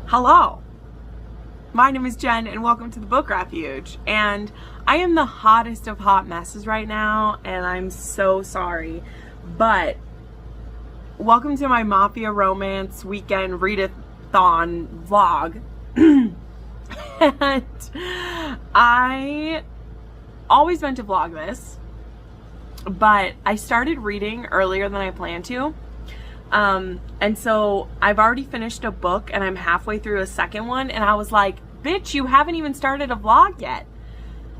Hello, my name is Jenn and welcome to the Book Refuge. And I am the hottest of hot messes right now and I'm so sorry, but welcome to my Mafia romance weekend Readathon vlog. And I always meant to vlog this, but I started reading earlier than I planned to. And so I've already finished a book and I'm halfway through a second one and I was like, bitch, you haven't even started a vlog yet.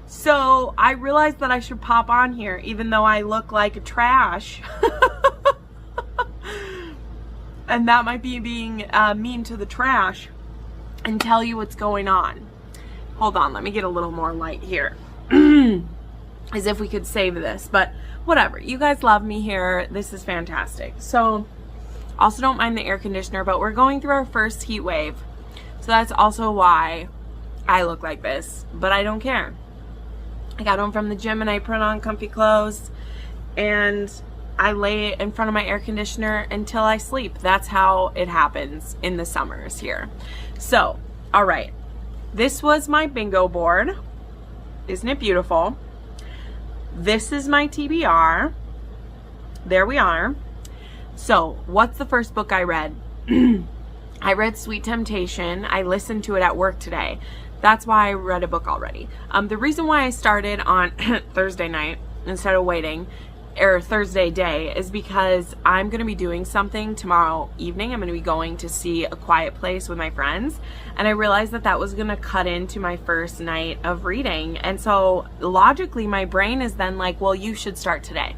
So I realized that I should pop on here even though I look like a trash. And that might be being mean to the trash, and tell you what's going on. Hold on, let me get a little more light here. As if we could save this, but whatever. You guys love me here. This is fantastic. So also don't mind the air conditioner, but we're going through our first heat wave. So that's also why I look like this, but I don't care. I got home from the gym and I put on comfy clothes and I lay in front of my air conditioner until I sleep. That's how it happens in the summers here. So, all right. This was my bingo board. Isn't it beautiful? This is my TBR. There we are. So, what's the first book I read? I read Sweet Temptation. I listened to it at work today. That's why I read a book already. The reason why I started on Thursday night instead of waiting, or Thursday day, is because I'm going to be doing something tomorrow evening. I'm going to be going to see A Quiet Place with my friends. And I realized that that was going to cut into my first night of reading. And so logically, my brain is then like, well, you should start today.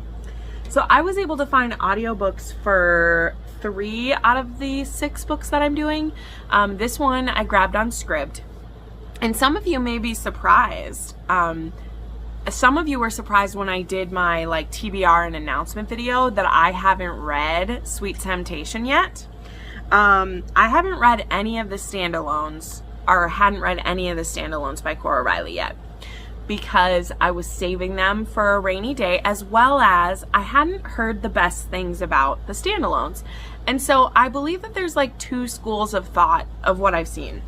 So I was able to find audiobooks for 3 out of the 6 books that I'm doing. This one I grabbed on Scribd. And some of you may be surprised. Some of you were surprised when I did my like TBR and announcement video that I haven't read Sweet Temptation yet. I haven't read any of the standalones, or hadn't read any of the standalones by Cora Reilly yet, because I was saving them for a rainy day, as well as I hadn't heard the best things about the standalones. And so I believe that there's like 2 schools of thought of what I've seen.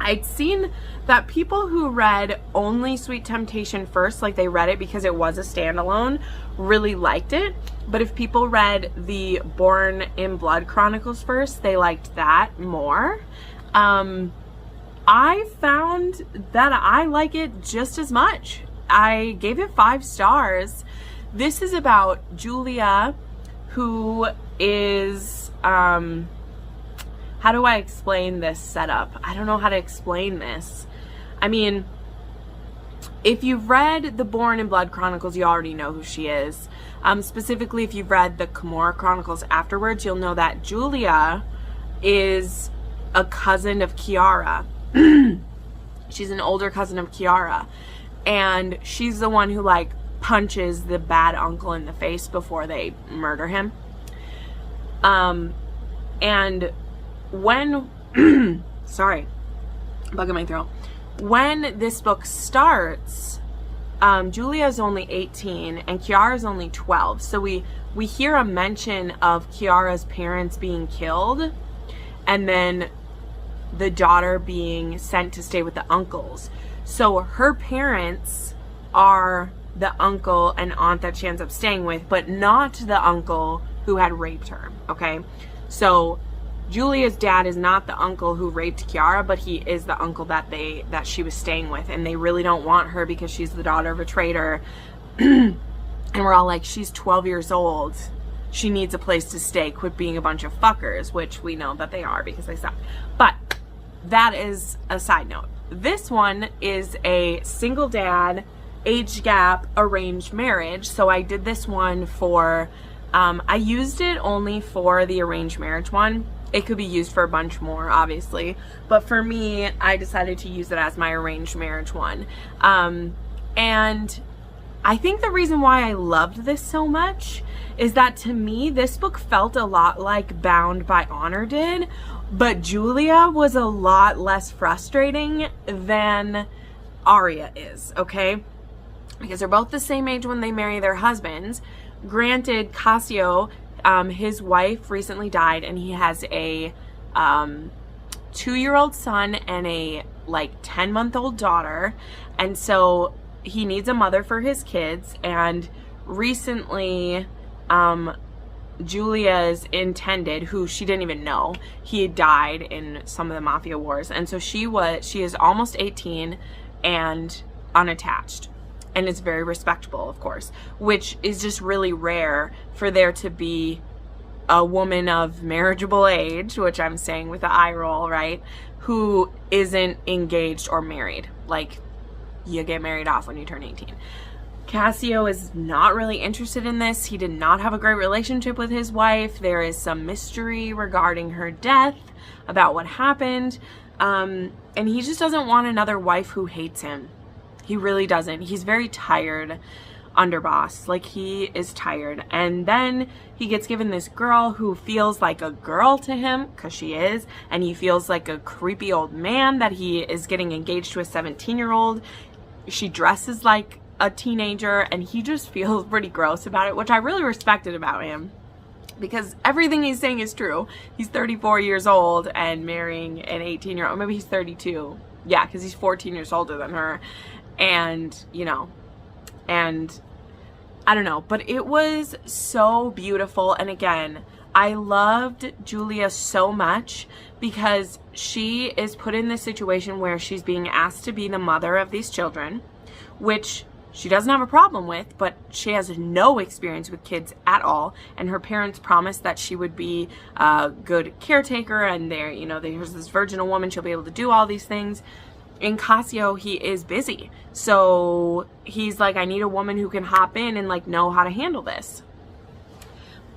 I'd seen that people who read only Sweet Temptation first, like they read it because it was a standalone, really liked it. But if people read the Born in Blood Chronicles first, they liked that more. I found that I like it just as much. I gave it 5 stars. This is about Julia, who is, how do I explain this setup? I don't know how to explain this. I mean, if you've read the Born in Blood Chronicles, you already know who she is. Specifically, if you've read the Kimura Chronicles afterwards, you'll know that Julia is a cousin of Kiara. She's an older cousin of Kiara. And she's the one who, like, punches the bad uncle in the face before they murder him. And when, sorry, bug in my throat. When this book starts, Julia's only 18 and Kiara's only 12. So we hear a mention of Kiara's parents being killed and then the daughter being sent to stay with the uncles. So her parents are the uncle and aunt that she ends up staying with, but not the uncle who had raped her, okay? So Julia's dad is not the uncle who raped Kiara, but he is the uncle that she was staying with, and they really don't want her because she's the daughter of a traitor. And we're all like, she's 12 years old. She needs a place to stay. Quit being a bunch of fuckers, which we know that they are because they suck. But that is a side note. This one is a single dad, age gap, arranged marriage. So I did this one for, I used it only for the arranged marriage one. It could be used for a bunch more, obviously. But for me, I decided to use it as my arranged marriage one. And I think the reason why I loved this so much is that to me, this book felt a lot like Bound by Honor did, but Julia was a lot less frustrating than Aria is, okay? Because they're both the same age when they marry their husbands. Granted, Cassio, his wife recently died and he has a 2-year-old son and a like 10-month-old daughter, and so he needs a mother for his kids. And recently Julia's intended, who she didn't even know, he had died in some of the Mafia wars, and so she is almost 18 and unattached, and it's very respectable, of course, which is just really rare for there to be a woman of marriageable age, which I'm saying with the eye roll, right, who isn't engaged or married. Like, you get married off when you turn 18. Cassio is not really interested in this. He did not have a great relationship with his wife. There is some mystery regarding her death, about what happened, and he just doesn't want another wife who hates him. He really doesn't. He's very tired, underboss. Like, he is tired. And then he gets given this girl who feels like a girl to him, because she is, and he feels like a creepy old man that he is getting engaged to a 17-year-old. She dresses like a teenager, and he just feels pretty gross about it, which I really respected about him, because everything he's saying is true. He's 34 years old and marrying an 18-year-old. Maybe he's 32. Yeah, because he's 14 years older than her. And, you know, and I don't know, but it was so beautiful. And again, I loved Julia so much because she is put in this situation where she's being asked to be the mother of these children, which she doesn't have a problem with, but she has no experience with kids at all. And her parents promised that she would be a good caretaker, and there, you know, there's this virginal woman, she'll be able to do all these things. In Cassio, he is busy. So he's like, I need a woman who can hop in and like know how to handle this.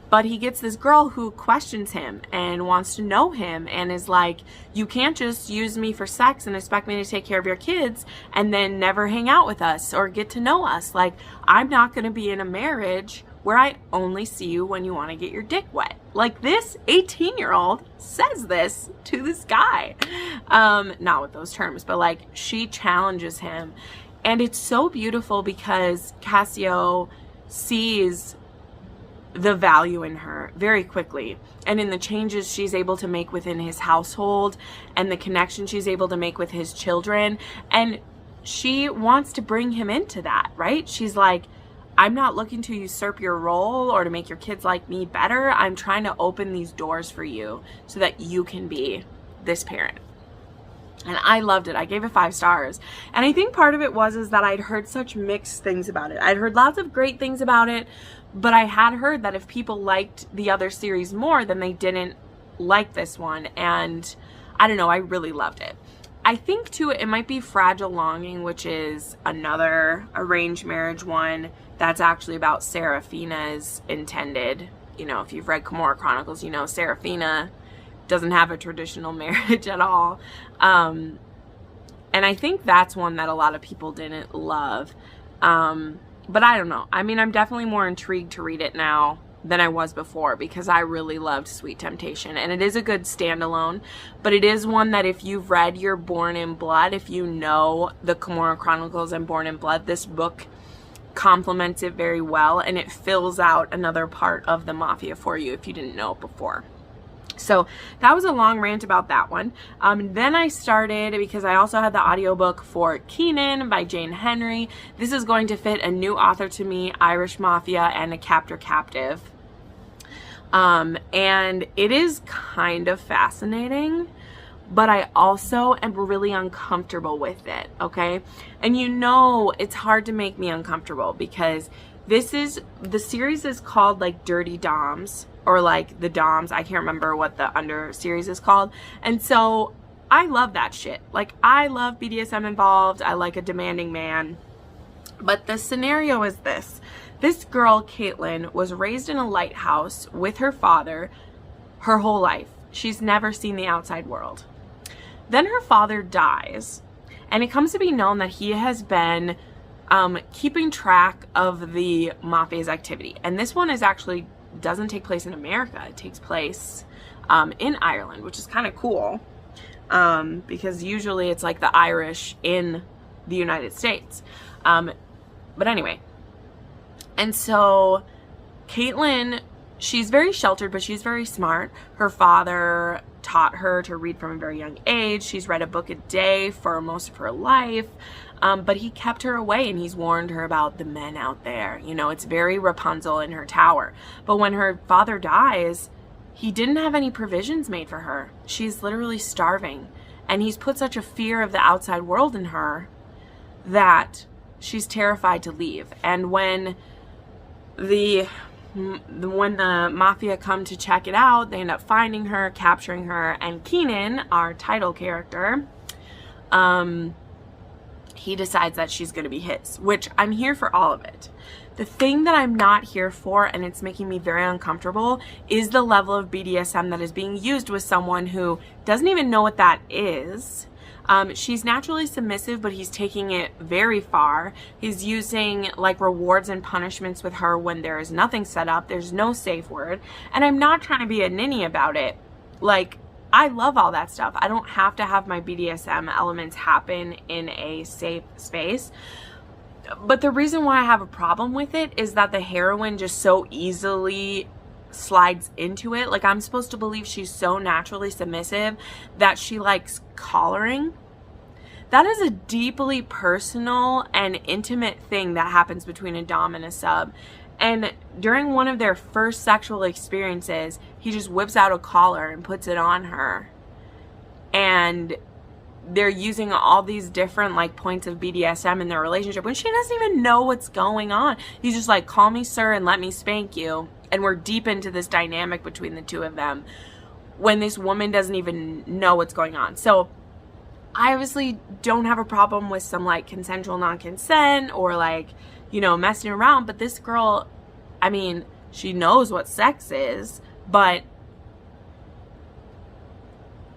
But he gets this girl who questions him and wants to know him and is like, you can't just use me for sex and expect me to take care of your kids and then never hang out with us or get to know us. Like, I'm not going to be in a marriage where I only see you when you want to get your dick wet. Like, this 18-year-old says this to this guy. Not with those terms, but like, she challenges him. And it's so beautiful because Cassio sees the value in her very quickly, and in the changes she's able to make within his household and the connection she's able to make with his children. And she wants to bring him into that, right? She's like, I'm not looking to usurp your role or to make your kids like me better. I'm trying to open these doors for you so that you can be this parent. And I loved it. I gave it 5 stars. And I think part of it is that I'd heard such mixed things about it. I'd heard lots of great things about it, but I had heard that if people liked the other series more, then they didn't like this one. And I don't know, I really loved it. I think too, it might be Fragile Longing, which is another arranged marriage one that's actually about Serafina's intended. You know, if you've read Cora Chronicles, you know Serafina doesn't have a traditional marriage at all. And I think that's one that a lot of people didn't love. But I don't know. I mean, I'm definitely more intrigued to read it now than I was before because I really loved Sweet Temptation. And it is a good standalone, but it is one that if you've read your Born in Blood, if you know the Cora Chronicles and Born in Blood, this book complements it very well, and it fills out another part of the Mafia for you if you didn't know it before. So that was a long rant about that one. Then I started, because I also had the audiobook for Keenan by Jane Henry. This is going to fit a new author to me, Irish Mafia and a Captor Captive. And it is kind of fascinating, but I also am really uncomfortable with it, okay? And you know it's hard to make me uncomfortable because the series is called like Dirty Doms, or like the Doms. I can't remember what the under series is called. And so I love that shit. Like, I love BDSM involved. I like a demanding man. But the scenario is this. This girl, Caitlin, was raised in a lighthouse with her father her whole life. She's never seen the outside world. Then her father dies, and it comes to be known that he has been keeping track of the Mafia's activity. And this one is actually doesn't take place in America. It takes place in Ireland, which is kind of cool because usually it's like the Irish in the United States. But anyway, and so Caitlin, she's very sheltered, but she's very smart. Her father taught her to read from a very young age. She's read a book a day for most of her life. But he kept her away, and he's warned her about the men out there. You know, it's very Rapunzel in her tower. But when her father dies, he didn't have any provisions made for her. She's literally starving. And he's put such a fear of the outside world in her that she's terrified to leave. And when the Mafia come to check it out, they end up finding her, capturing her, and Keenan, our title character, he decides that she's going to be his, which I'm here for all of it. The thing that I'm not here for, and it's making me very uncomfortable, is the level of BDSM that is being used with someone who doesn't even know what that is. She's naturally submissive, but he's taking it very far. He's using like rewards and punishments with her when there is nothing set up. There's no safe word. And I'm not trying to be a ninny about it. Like, I love all that stuff. I don't have to have my BDSM elements happen in a safe space. But the reason why I have a problem with it is that the heroine just so easily slides into it. Like, I'm supposed to believe she's so naturally submissive that she likes collaring. That is a deeply personal and intimate thing that happens between a dom and a sub. And during one of their first sexual experiences, he just whips out a collar and puts it on her. And they're using all these different like points of BDSM in their relationship when she doesn't even know what's going on. He's just like, call me sir and let me spank you. And we're deep into this dynamic between the two of them when this woman doesn't even know what's going on. So I obviously don't have a problem with some like consensual non-consent or like, you know, messing around. But this girl, I mean, she knows what sex is, but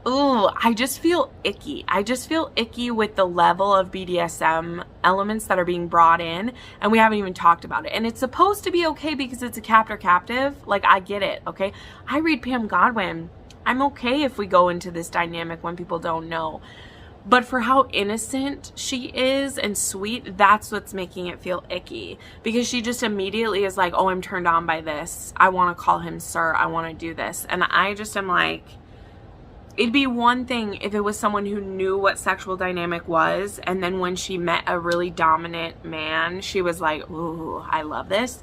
ooh, I just feel icky. I just feel icky with the level of BDSM elements that are being brought in, and we haven't even talked about it. And it's supposed to be okay because it's a captor-captive. Like, I get it, okay? I read Pam Godwin. I'm okay if we go into this dynamic when people don't know. But for how innocent she is and sweet, that's what's making it feel icky. Because she just immediately is like, oh, I'm turned on by this. I want to call him sir. I want to do this. And I just am like, it'd be one thing if it was someone who knew what sexual dynamic was, and then when she met a really dominant man, she was like, ooh, I love this.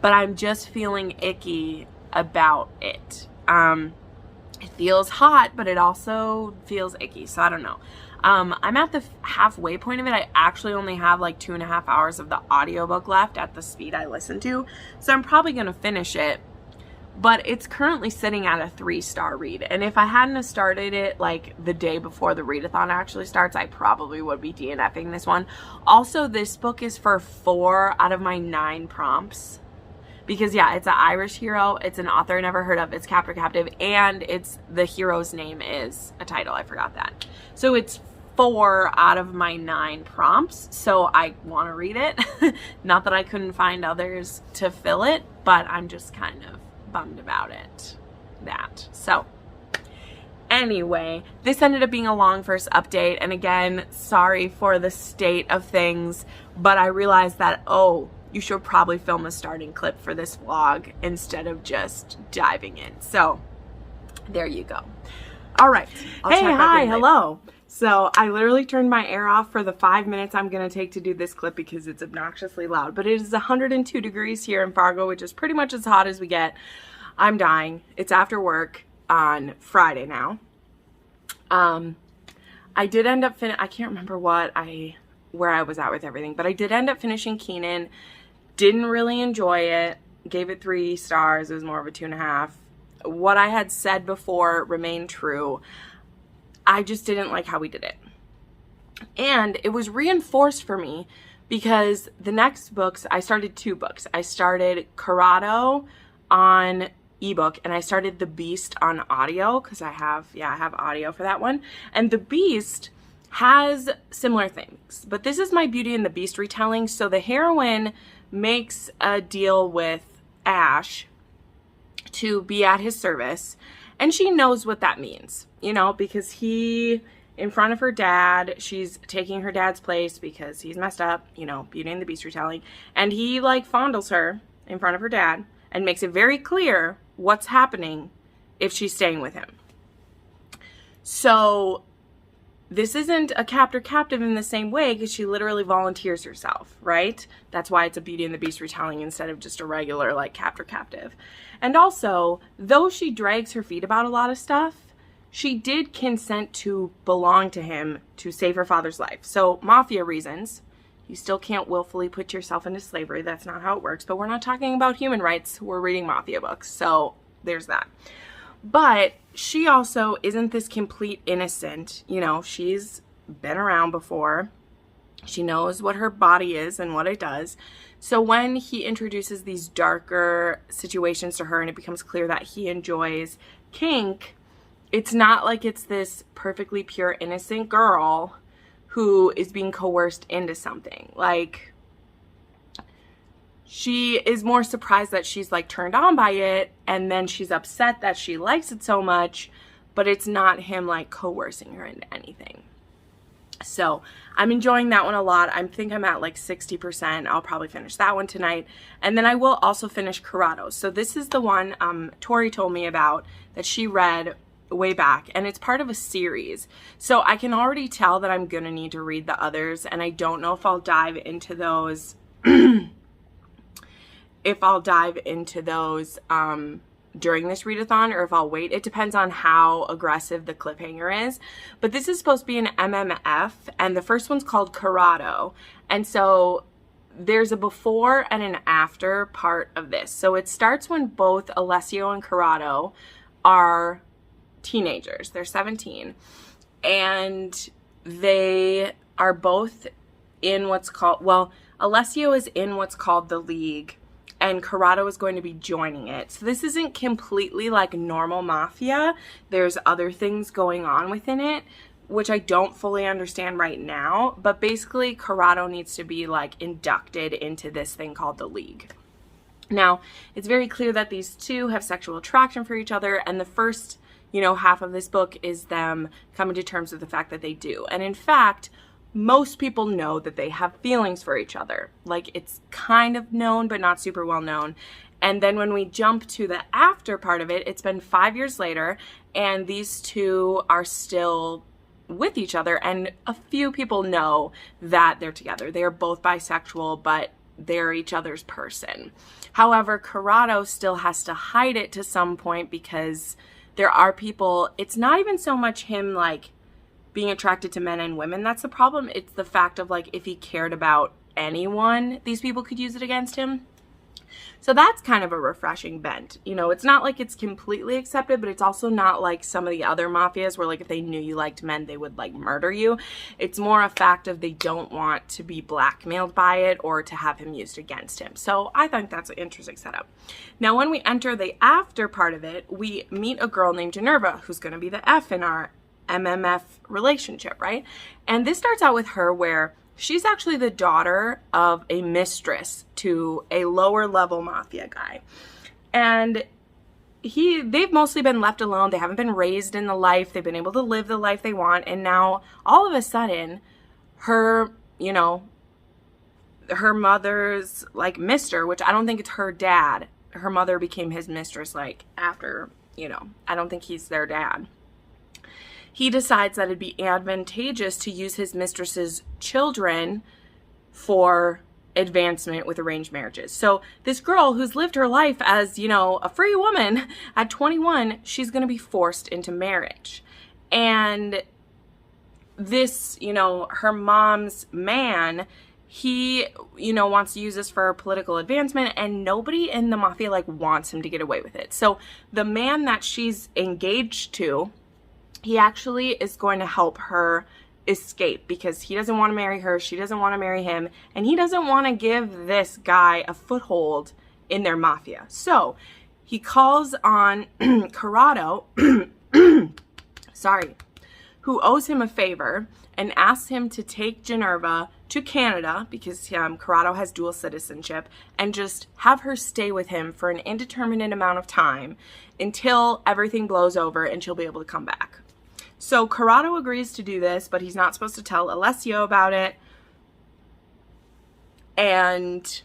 But I'm just feeling icky about it. It feels hot, but it also feels icky, so I don't know. I'm at the halfway point of it. I actually only have like 2.5 hours of the audiobook left at the speed I listen to, so I'm probably going to finish it. But it's currently sitting at a 3-star read. And if I hadn't started it like the day before the readathon actually starts, I probably would be DNFing this one. Also, this book is for 4 out of my 9 prompts. Because yeah, it's an Irish hero. It's an author I never heard of. It's captor-captive. And it's the hero's name is a title. I forgot that. So it's 4 out of my 9 prompts. So I want to read it. Not that I couldn't find others to fill it, but I'm just kind of bummed about it. So anyway, this ended up being a long first update, and again, sorry for the state of things, but I realized that, oh, you should probably film a starting clip for this vlog instead of just diving in. So there you go. All right. Hey, hi, hello. So I literally turned my air off for the 5 minutes I'm going to take to do this clip because it's obnoxiously loud. But it is 102 degrees here in Fargo, which is pretty much as hot as we get. I'm dying. It's after work on Friday now. I did end up I can't remember where I was at with everything, but I did end up finishing Keenan. Didn't really enjoy it. Gave it 3 stars. It was more of a 2.5. What I had said before remained true. I just didn't like how we did it. And it was reinforced for me because the next books, I started 2 books. I started Corrado on ebook, and I started The Beast on audio because I have audio for that one. And The Beast has similar things, but this is my Beauty and the Beast retelling. So the heroine makes a deal with Ash to be at his service, and she knows what that means, you know, because he, in front of her dad, she's taking her dad's place because he's messed up, you know, Beauty and the Beast retelling, and he like fondles her in front of her dad and makes it very clear what's happening if she's staying with him. So this isn't a captor-captive in the same way, because she literally volunteers herself, right? That's why it's a Beauty and the Beast retelling instead of just a regular, like, captor-captive. And also, though she drags her feet about a lot of stuff, she did consent to belong to him to save her father's life. So, Mafia reasons. You still can't willfully put yourself into slavery. That's not how it works. But we're not talking about human rights. We're reading Mafia books. So, there's that. But she also isn't this complete innocent. You know, she's been around before. She knows what her body is and what it does. So when he introduces these darker situations to her and it becomes clear that he enjoys kink, it's not like it's this perfectly pure innocent girl who is being coerced into something. Like, she is more surprised that she's, like, turned on by it, and then she's upset that she likes it so much, but it's not him, like, coercing her into anything. So I'm enjoying that one a lot. I think I'm at, like, 60%. I'll probably finish that one tonight. And then I will also finish Corrado. So this is the one Tori told me about that she read way back, and it's part of a series. So I can already tell that I'm going to need to read the others, and I don't know if I'll dive into those during this readathon or if I'll wait. It depends on how aggressive the cliffhanger is. But this is supposed to be an MMF, and the first one's called Corrado. And so there's a before and an after part of this. So it starts when both Alessio and Corrado are teenagers. They're 17. And they are both in what's called, well, Alessio is in what's called the League, and Corrado is going to be joining it. So this isn't completely like normal Mafia. There's other things going on within it, which I don't fully understand right now. But basically, Corrado needs to be, like, inducted into this thing called the League. Now, it's very clear that these two have sexual attraction for each other, and the first, you know, half of this book is them coming to terms with the fact that they do. And in fact, most people know that they have feelings for each other. Like, it's kind of known, but not super well known. And then when we jump to the after part of it, it's been 5 years later, and these two are still with each other, and a few people know that they're together. They are both bisexual, but they're each other's person. However, Corrado still has to hide it to some point, because there are people, it's not even so much him, like, being attracted to men and women that's the problem. It's the fact of, like, if he cared about anyone, these people could use it against him. So that's kind of a refreshing bent. You know, it's not like it's completely accepted, but it's also not like some of the other mafias where, like, if they knew you liked men, they would, like, murder you. It's more a fact of they don't want to be blackmailed by it or to have him used against him. So I think that's an interesting setup. Now, when we enter the after part of it, we meet a girl named Minerva, who's going to be the F in our MMF relationship, right? And this starts out with her where she's actually the daughter of a mistress to a lower level mafia guy. And they've mostly been left alone. They haven't been raised in the life. They've been able to live the life they want. And now all of a sudden her, you know, her mother's, like, mister, which I don't think it's her dad. Her mother became his mistress, like, after, you know, I don't think he's their dad. He decides that it'd be advantageous to use his mistress's children for advancement with arranged marriages. So this girl who's lived her life as, you know, a free woman at 21, she's going to be forced into marriage. And this, you know, her mom's man, he, you know, wants to use this for political advancement, and nobody in the mafia, like, wants him to get away with it. So the man that she's engaged to, he actually is going to help her escape because he doesn't want to marry her, she doesn't want to marry him, and he doesn't want to give this guy a foothold in their mafia. So he calls on Corrado, sorry, who owes him a favor, and asks him to take Minerva to Canada, because Corrado has dual citizenship, and just have her stay with him for an indeterminate amount of time until everything blows over and she'll be able to come back. So Corrado agrees to do this, but he's not supposed to tell Alessio about it. And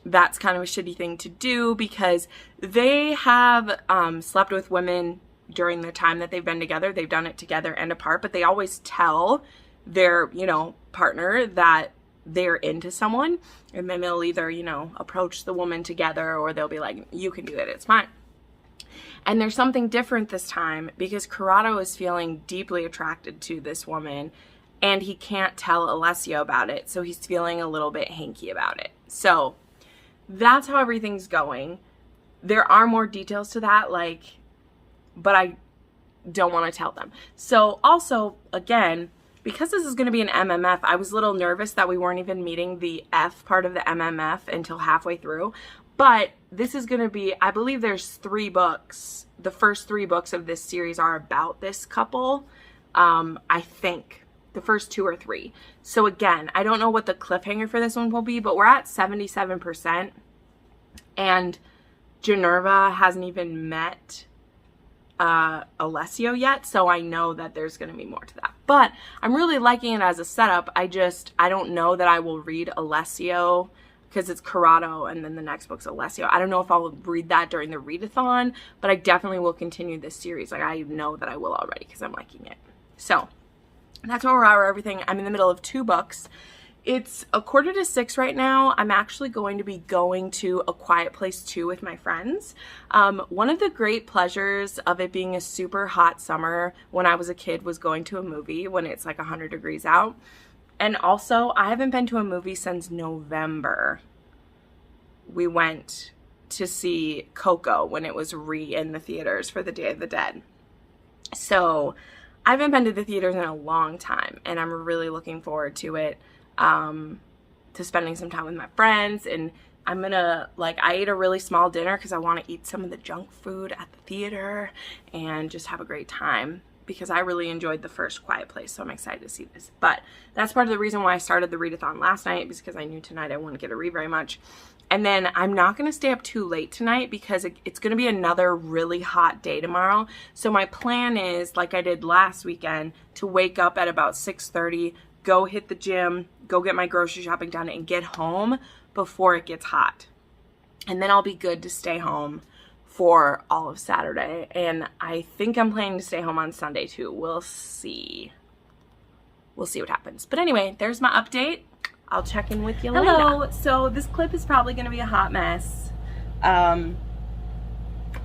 that's kind of a shitty thing to do because they have slept with women during the time that they've been together. They've done it together and apart, but they always tell their, you know, partner that they're into someone, and then they'll either, you know, approach the woman together, or they'll be like, you can do it, it's fine. And there's something different this time because Corrado is feeling deeply attracted to this woman, and he can't tell Alessio about it, so he's feeling a little bit hanky about it. So that's how everything's going. There are more details to that, like, but I don't want to tell them. So also, again, because this is going to be an MMF, I was a little nervous that we weren't even meeting the F part of the MMF until halfway through. But this is going to be, I believe there's 3 books. The first 3 books of this series are about this couple. I think the first 2 or 3. So again, I don't know what the cliffhanger for this one will be, but we're at 77%. And Generva hasn't even met Alessio yet, so I know that there's going to be more to that. But I'm really liking it as a setup. I don't know that I will read Alessio, because it's Corrado and then the next book's Alessio. I don't know if I'll read that during the readathon, but I definitely will continue this series. Like, I know that I will already because I'm liking it. So that's where we're at with everything. I'm in the middle of 2 books. It's 5:45 right now. I'm actually going to be going to A Quiet Place 2 with my friends. One of the great pleasures of it being a super hot summer when I was a kid was going to a movie when it's like 100 degrees out. And also, I haven't been to a movie since November. We went to see Coco when it was in the theaters for the Day of the Dead. So I haven't been to the theaters in a long time, and I'm really looking forward to it, to spending some time with my friends. And I'm gonna, like, I ate a really small dinner because I want to eat some of the junk food at the theater and just have a great time, because I really enjoyed the first Quiet Place, so I'm excited to see this. But that's part of the reason why I started the readathon last night, because I knew tonight I wouldn't get to read very much. And then I'm not going to stay up too late tonight because it's going to be another really hot day tomorrow. So my plan is, like I did last weekend, to wake up at about 6:30, go hit the gym, go get my grocery shopping done, and get home before it gets hot. And then I'll be good to stay home for all of Saturday, and I think I'm planning to stay home on Sunday too. We'll see. We'll see what happens. But anyway, there's my update. I'll check in with you later. Hello. So this clip is probably going to be a hot mess.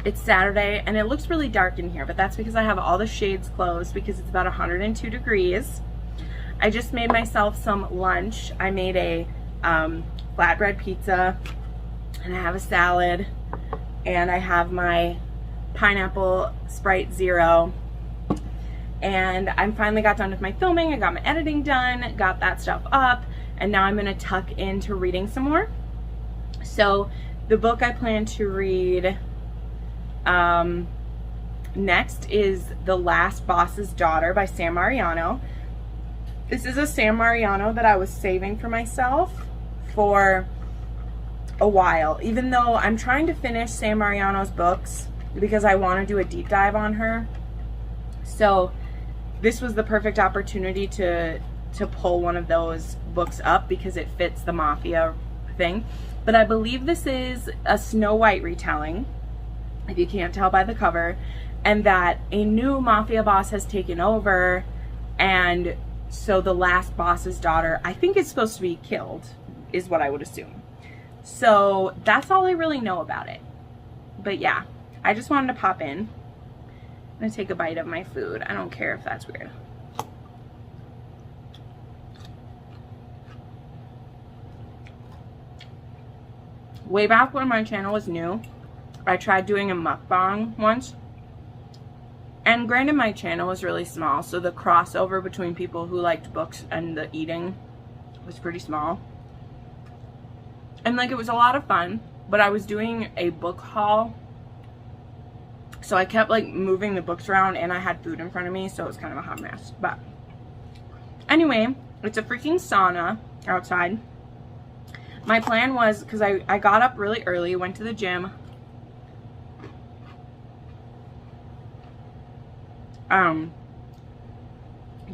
It's Saturday, and it looks really dark in here, but that's because I have all the shades closed because it's about 102 degrees. I just made myself some lunch. I made a flatbread pizza, and I have a salad. And I have my pineapple Sprite Zero. And I finally got done with my filming. I got my editing done, got that stuff up, and now I'm gonna tuck into reading some more. So the book I plan to read next is The Last Boss's Daughter by Sam Mariano. This is a Sam Mariano that I was saving for myself for a while, even though I'm trying to finish Sam Mariano's books because I want to do a deep dive on her. So this was the perfect opportunity to pull one of those books up because it fits the Mafia thing. But I believe this is a Snow White retelling, if you can't tell by the cover, and that a new Mafia boss has taken over, and so the last boss's daughter, I think, is supposed to be killed, is what I would assume. So that's all I really know about it. But yeah, I just wanted to pop in. I'm gonna take a bite of my food. I don't care if that's weird. Way back when my channel was new, I tried doing a mukbang once. And granted, my channel was really small, so the crossover between people who liked books and the eating was pretty small. And like, it was a lot of fun, but I was doing a book haul, so I kept like moving the books around, and I had food in front of me, so it was kind of a hot mess. But anyway, it's a freaking sauna outside. My plan was, because I got up really early, went to the gym,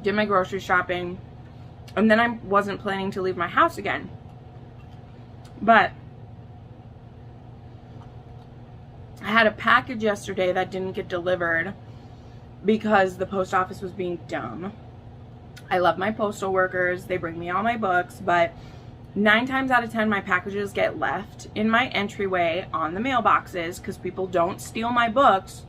did my grocery shopping, and then I wasn't planning to leave my house again. But I had a package yesterday that didn't get delivered, because the post office was being dumb. I love my postal workers. They bring me all my books, but 9 times out of 10, my packages get left in my entryway on the mailboxes because people don't steal my books.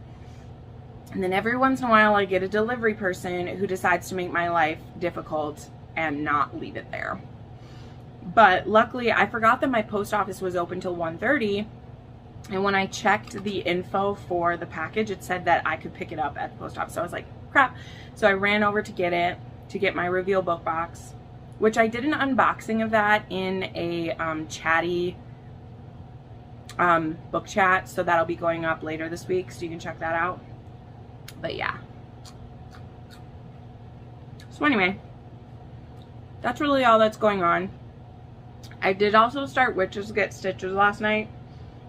And then every once in a while, I get a delivery person who decides to make my life difficult and not leave it there. But luckily, I forgot that my post office was open till 1:30. And when I checked the info for the package, it said that I could pick it up at the post office. So I was like, crap. So I ran over to get it, to get my reveal book box, which I did an unboxing of that in a chatty book chat. So that'll be going up later this week, so you can check that out. But yeah. So anyway, that's really all that's going on. I did also start Witches Get Stitches last night,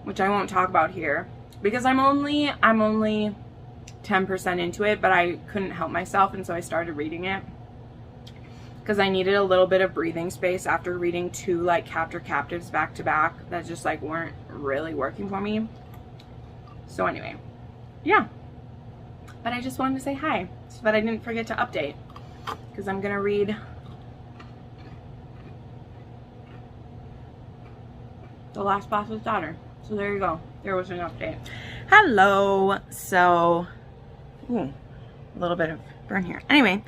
which I won't talk about here because I'm only 10% into it, but I couldn't help myself, and so I started reading it because I needed a little bit of breathing space after reading 2 like captives back to back that just like weren't really working for me. So anyway, yeah. But I just wanted to say hi so that I didn't forget to update, because I'm gonna read The Last Boss's Daughter. So there you go. There was an update. Hello. So, a little bit of burn here. Anyway,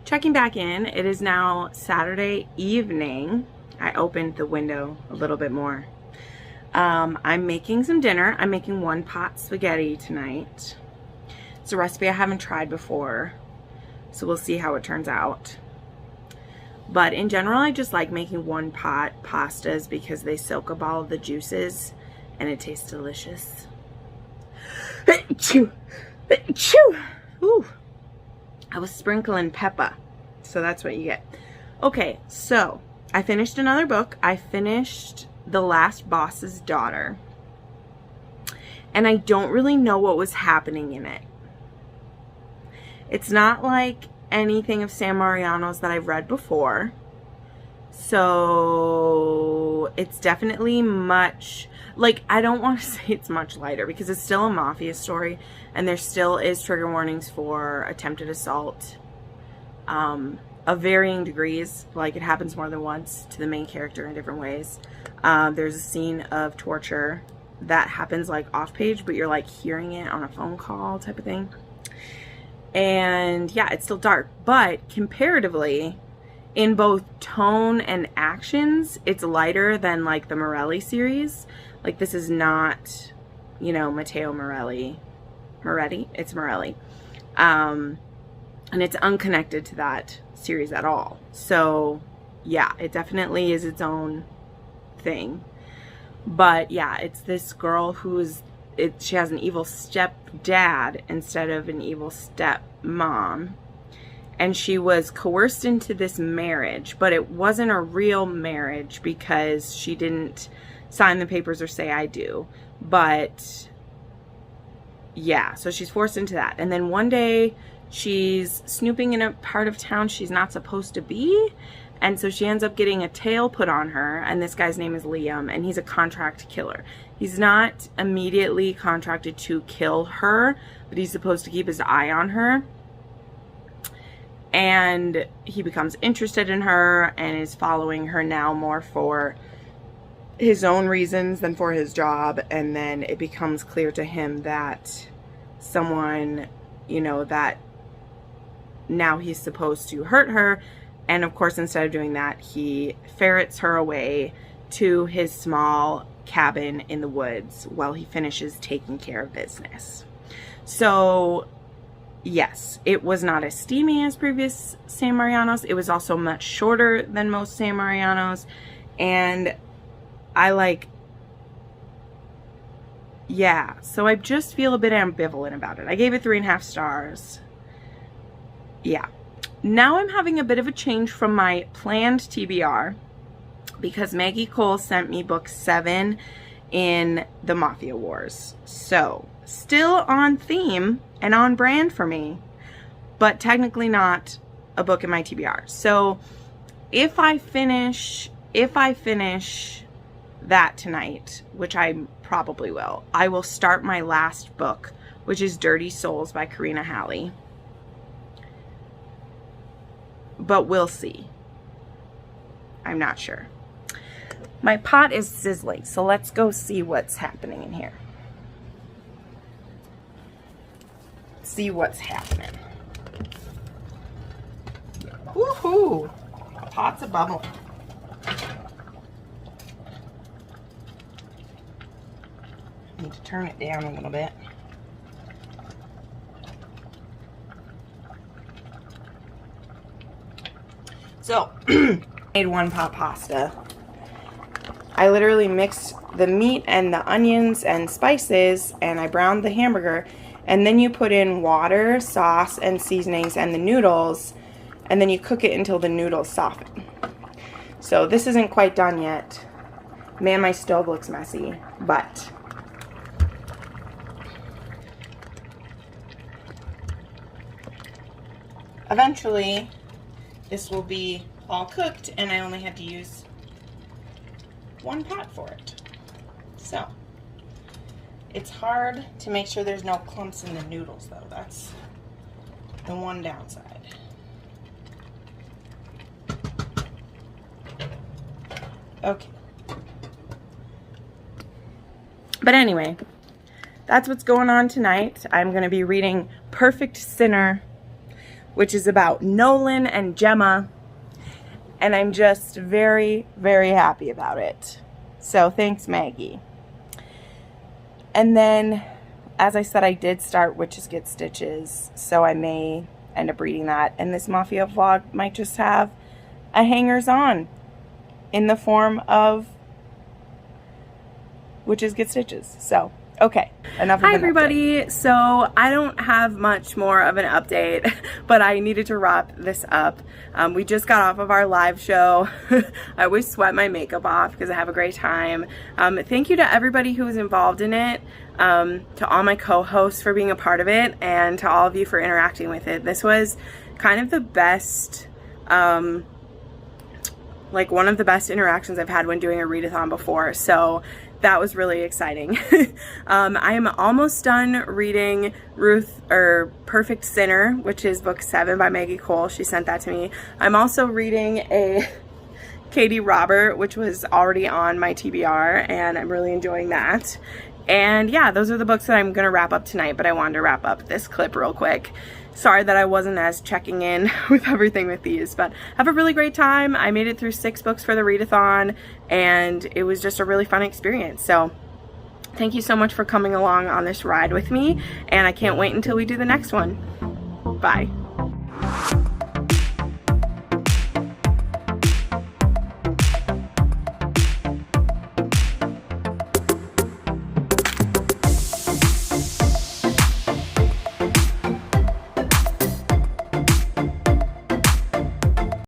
checking back in. It is now Saturday evening. I opened the window a little bit more. I'm making some dinner. I'm making 1-pot spaghetti tonight. It's a recipe I haven't tried before, so we'll see how it turns out. But in general, I just like making 1-pot pastas because they soak up all of the juices and it tastes delicious. Ooh. I was sprinkling pepper, so that's what you get. Okay, so I finished another book. I finished The Last Boss's Daughter, and I don't really know what was happening in it. It's not like anything of San Mariano's that I've read before. So it's definitely much, like, I don't want to say it's much lighter because it's still a Mafia story and there still is trigger warnings for attempted assault of varying degrees. Like, it happens more than once to the main character in different ways. There's a scene of torture that happens like off page, but you're like hearing it on a phone call type of thing. And yeah, it's still dark, but comparatively, in both tone and actions, it's lighter than like the Morelli series. Like, this is not, you know, Matteo Moretti, it's Morelli. And it's unconnected to that series at all. So yeah, it definitely is its own thing. But yeah, it's this girl who's, she has an evil stepdad instead of an evil stepmom, and she was coerced into this marriage, but it wasn't a real marriage because she didn't sign the papers or say I do. But yeah, so she's forced into that, and then one day she's snooping in a part of town she's not supposed to be, and so she ends up getting a tail put on her, and this guy's name is Liam, and he's a contract killer. He's not immediately contracted to kill her, but he's supposed to keep his eye on her. And he becomes interested in her and is following her now more for his own reasons than for his job. And then it becomes clear to him that someone, you know, that now he's supposed to hurt her. And of course, instead of doing that, he ferrets her away to his small cabin in the woods while he finishes taking care of business. So yes, it was not as steamy as previous San Mariano's. It was also much shorter than most San Mariano's, and I like, yeah, so I just feel a bit ambivalent about it. I gave it 3.5 stars. Yeah. Now I'm having a bit of a change from my planned TBR because Maggie Cole sent me book 7 in the Mafia Wars. So, still on theme and on brand for me, but technically not a book in my TBR. So, if I finish that tonight, which I probably will, I will start my last book, which is Dirty Souls by Karina Halle. but we'll see. I'm not sure. My pot is sizzling, so let's go see what's happening in here. See what's happening. Woohoo! Pot's a bubbling. Need to turn it down a little bit. So, made one pot pasta. I literally mixed the meat and the onions and spices, and I browned the hamburger, and then you put in water, sauce, and seasonings and the noodles, and then you cook it until the noodles soften. So this isn't quite done yet. Man, my stove looks messy, but eventually this will be all cooked, and I only had to use one pot for it. So it's hard to make sure there's no clumps in the noodles, though. That's the one downside. Okay. But anyway, that's what's going on tonight. I'm going to be reading Perfect Sinner, which is about Nolan and Gemma, and I'm just very, very happy about it. So thanks, Maggie. And then, as I said, I did start Witches Get Stitches, so I may end up reading that, and this Mafia vlog might just have a hangers-on in the form of Witches Get Stitches. So, okay, enough of an update. Hi everybody, so I don't have much more of an update, but I needed to wrap this up. We just got off of our live show. I always sweat my makeup off because I have a great time. Thank you to everybody who was involved in it, to all my co-hosts for being a part of it, and to all of you for interacting with it. This was kind of the best, like one of the best interactions I've had when doing a readathon before, so that was really exciting. I am almost done reading Perfect Sinner, which is book 7 by Maggie Cole. She sent that to me. I'm also reading a Katie Robert, which was already on my TBR, and I'm really enjoying that. And yeah, those are the books that I'm gonna wrap up tonight, but I wanted to wrap up this clip real quick. Sorry that I wasn't as checking in with everything with these, but have a really great time. I made it through 6 books for the readathon, and it was just a really fun experience. So thank you so much for coming along on this ride with me, and I can't wait until we do the next one. Bye.